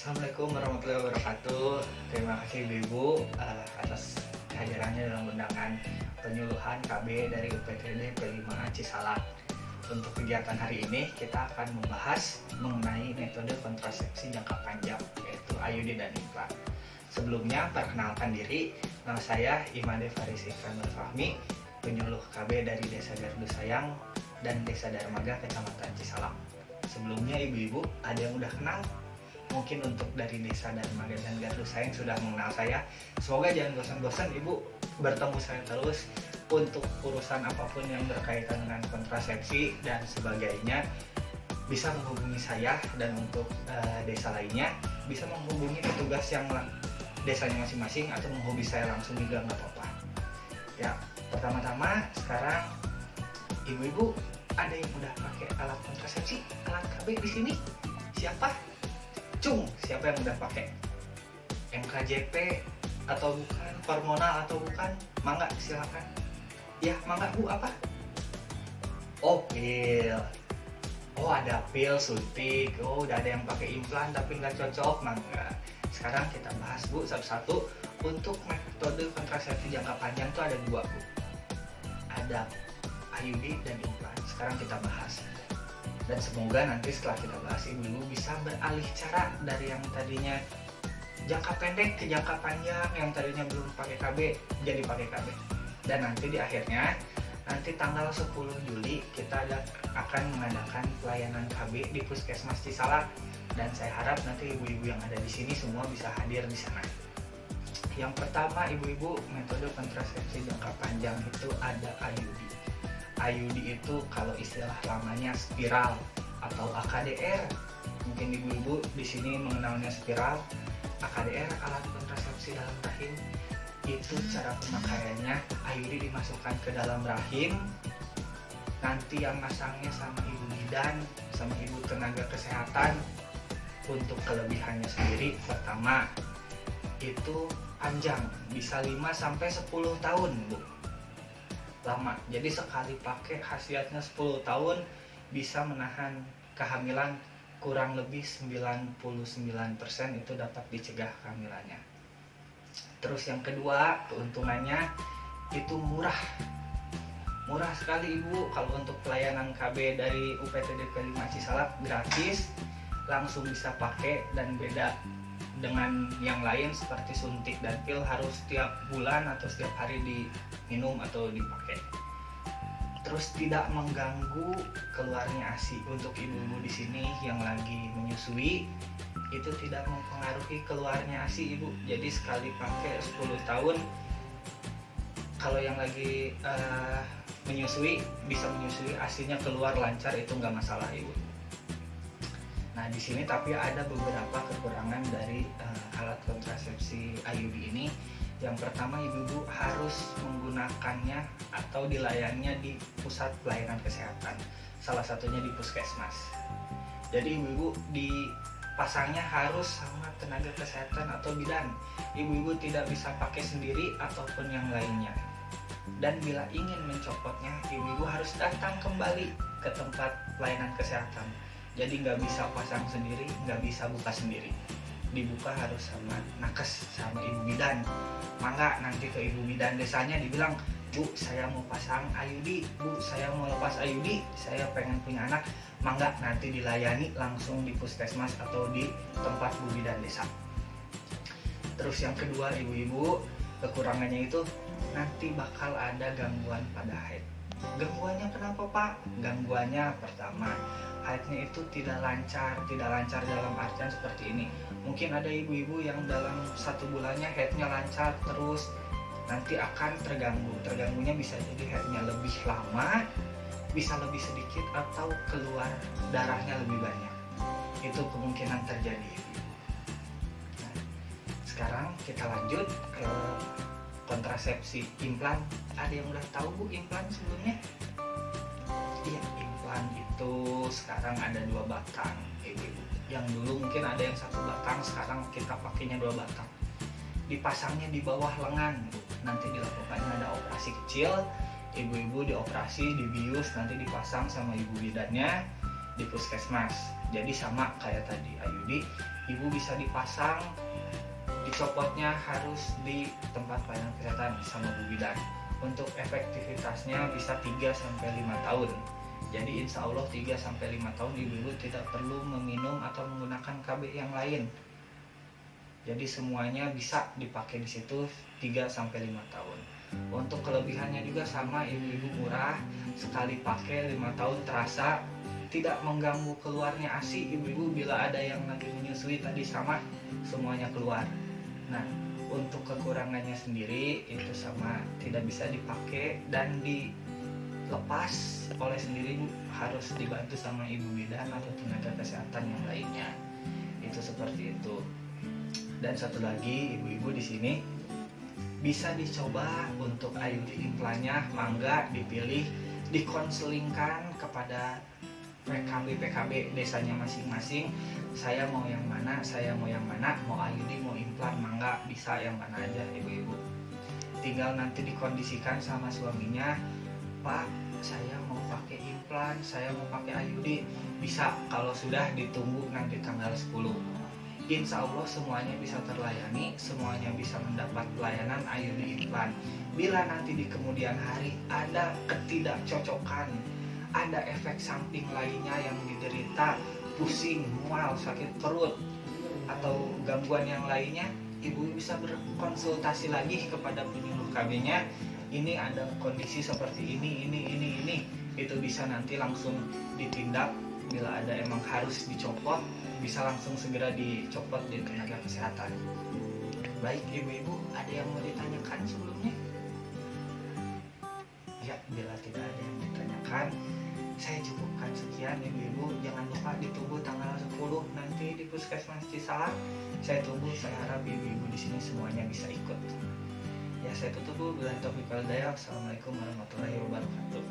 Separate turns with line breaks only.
Assalamualaikum warahmatullahi wabarakatuh. Terima kasih Ibu atas kehadirannya dalam undangan penyuluhan KB dari UPTD P5 Cisalak. Untuk kegiatan hari ini kita akan membahas mengenai metode kontrasepsi jangka panjang yaitu IUD dan implan. Sebelumnya perkenalkan diri, nama saya Imade Faris Ikram Fahmi, penyuluh KB dari Desa Gardu Sayang dan Desa Darmaga, Kecamatan Cisalak. Sebelumnya ibu-ibu ada yang udah kenal? Mungkin untuk dari Desa Darmaga dan Gardu Sayang sudah mengenal saya. Semoga jangan bosan-bosan ibu bertemu saya terus untuk urusan apapun yang berkaitan dengan kontrasepsi dan sebagainya. Bisa menghubungi saya, dan untuk desa lainnya bisa menghubungi petugas yang desanya masing-masing atau menghubungi saya langsung juga nggak apa-apa. Ya, pertama-tama sekarang ibu-ibu ada yang udah pakai alat kontrasepsi, alat KB di sini? Siapa? Cung, siapa yang udah pakai? MKJP atau bukan? Hormonal atau bukan? Mangga, silakan. Ya, mangga Bu, apa? Oh, pil. Oh, ada pil suntik. Oh, udah ada yang pakai implan tapi nggak cocok, mangga. Sekarang kita bahas Bu satu-satu. Untuk metode kontrasepsi jangka panjang tuh ada dua Bu. Ada IUD dan implan. Sekarang kita bahas. Dan semoga nanti setelah kita bahas ibu-ibu bisa beralih cara dari yang tadinya jangka pendek ke jangka panjang, yang tadinya belum pakai KB jadi pakai KB. Dan nanti di akhirnya, nanti tanggal 10 Juli kita akan mengadakan pelayanan KB di Puskesmas Cisalak, dan saya harap nanti ibu-ibu yang ada di sini semua bisa hadir di sana. Yang pertama ibu-ibu, metode kontrasepsi jangka panjang itu ada IUD. IUD itu kalau istilah lamanya spiral atau AKDR. Mungkin ibu-ibu di sini mengenalnya spiral. AKDR, alat kontrasepsi dalam rahim. Itu cara pemakaiannya, IUD dimasukkan ke dalam rahim. Nanti yang masangnya sama ibu bidan, sama ibu tenaga kesehatan. Untuk kelebihannya sendiri, pertama itu panjang, bisa 5-10 tahun Bu. Lama, jadi sekali pakai khasiatnya 10 tahun bisa menahan kehamilan kurang lebih 99% itu dapat dicegah kehamilannya. Terus yang kedua, keuntungannya itu murah sekali Ibu. Kalau untuk pelayanan KB dari UPTD P5 Cisalak gratis, langsung bisa pakai, dan beda dengan yang lain seperti suntik dan pil harus setiap bulan atau setiap hari diminum atau dipakai. Terus tidak mengganggu keluarnya ASI. Untuk ibu-ibu di sini yang lagi menyusui itu tidak mempengaruhi keluarnya ASI Ibu. Jadi sekali pakai 10 tahun, kalau yang lagi menyusui bisa menyusui, ASInya keluar lancar, itu nggak masalah Ibu. Nah di sini tapi ada beberapa kekurangan dari alat kontrasepsi IUD ini. Yang pertama, ibu-ibu harus menggunakannya atau dilayaninya di pusat pelayanan kesehatan, salah satunya di puskesmas. Jadi ibu-ibu dipasangnya harus sama tenaga kesehatan atau bidan. Ibu-ibu tidak bisa pakai sendiri ataupun yang lainnya. Dan bila ingin mencopotnya, ibu-ibu harus datang kembali ke tempat pelayanan kesehatan. Jadi nggak bisa pasang sendiri, nggak bisa buka sendiri. Dibuka harus sama nakes, sama ibu bidan. Mangga nanti ke ibu bidan desanya dibilang, Bu, saya mau pasang IUD, Bu, saya mau lepas IUD, saya pengen punya anak. Mangga nanti dilayani langsung di puskesmas atau di tempat bu bidan desa. Terus yang kedua ibu-ibu, kekurangannya itu nanti bakal ada gangguan pada haid. Gangguannya kenapa Pak? Gangguannya pertama, haidnya itu tidak lancar dalam artian seperti ini. Mungkin ada ibu-ibu yang dalam 1 bulannya haidnya lancar terus, nanti akan terganggunya bisa jadi haidnya lebih lama, bisa lebih sedikit, atau keluar darahnya lebih banyak. Itu kemungkinan terjadi. Nah, sekarang kita lanjut ke kontrasepsi implan. Ada yang udah tahu Bu implan sebelumnya? Iya, implan itu sekarang ada 2 batang ibu-ibu. Yang dulu mungkin ada yang 1 batang, sekarang kita pakainya 2 batang. Dipasangnya di bawah lengan Bu. Nanti dilakukannya ada operasi kecil, ibu-ibu dioperasi, dibius, nanti dipasang sama ibu bidannya. di puskesmas. Jadi sama kayak tadi Ayudi, ibu bisa dipasang, dicopotnya harus di tempat pelayanan kesehatan sama Bu Bidan. Untuk efektivitasnya bisa 3-5 tahun. Jadi insya Allah 3-5 tahun ibu-ibu tidak perlu meminum atau menggunakan KB yang lain. Jadi semuanya bisa dipakai di situ 3-5 tahun. Untuk kelebihannya juga sama, ibu-ibu murah, sekali pakai 5 tahun terasa, tidak mengganggu keluarnya ASI. Ibu-ibu bila ada yang lagi menyusui tadi sama, semuanya keluar. Nah, untuk kekurangannya sendiri itu sama, tidak bisa dipakai dan dilepas oleh sendiri, harus dibantu sama ibu bidan atau tenaga kesehatan yang lainnya. Itu seperti itu. Dan satu lagi, ibu-ibu di sini bisa dicoba untuk IUD implannya, mangga dipilih, dikonselingkan kepada PKB desanya masing-masing. Saya mau yang mana, mau IUD, mau implan, mangga, bisa yang mana aja ibu-ibu. Tinggal nanti dikondisikan sama suaminya, Pak, saya mau pakai implan, saya mau pakai IUD, bisa kalau sudah ditunggu nanti tanggal 10. Insya Allah semuanya bisa terlayani, semuanya bisa mendapat pelayanan IUD implan. Bila nanti di kemudian hari ada ketidakcocokan, ada efek samping lainnya yang diderita, pusing, mual, sakit perut, atau gangguan yang lainnya, ibu bisa berkonsultasi lagi kepada penyuluh KB-nya. Ini ada kondisi seperti ini. Itu bisa nanti langsung ditindak. Bila ada emang harus dicopot, bisa langsung segera dicopot di tenaga kesehatan. Baik ibu-ibu, ada yang mau ditanyakan sebelumnya? Ya, bila tidak ada yang ditanyakan, saya cukupkan sekian ibu-ibu. Jangan lupa ditunggu tanggal 10 nanti di Puskesmas Cisalak. Saya tunggu, saya harap ibu-ibu di sini semuanya bisa ikut. Ya, saya tutup dulu. Bila taufiq wal hidayah. Assalamualaikum warahmatullahi wabarakatuh.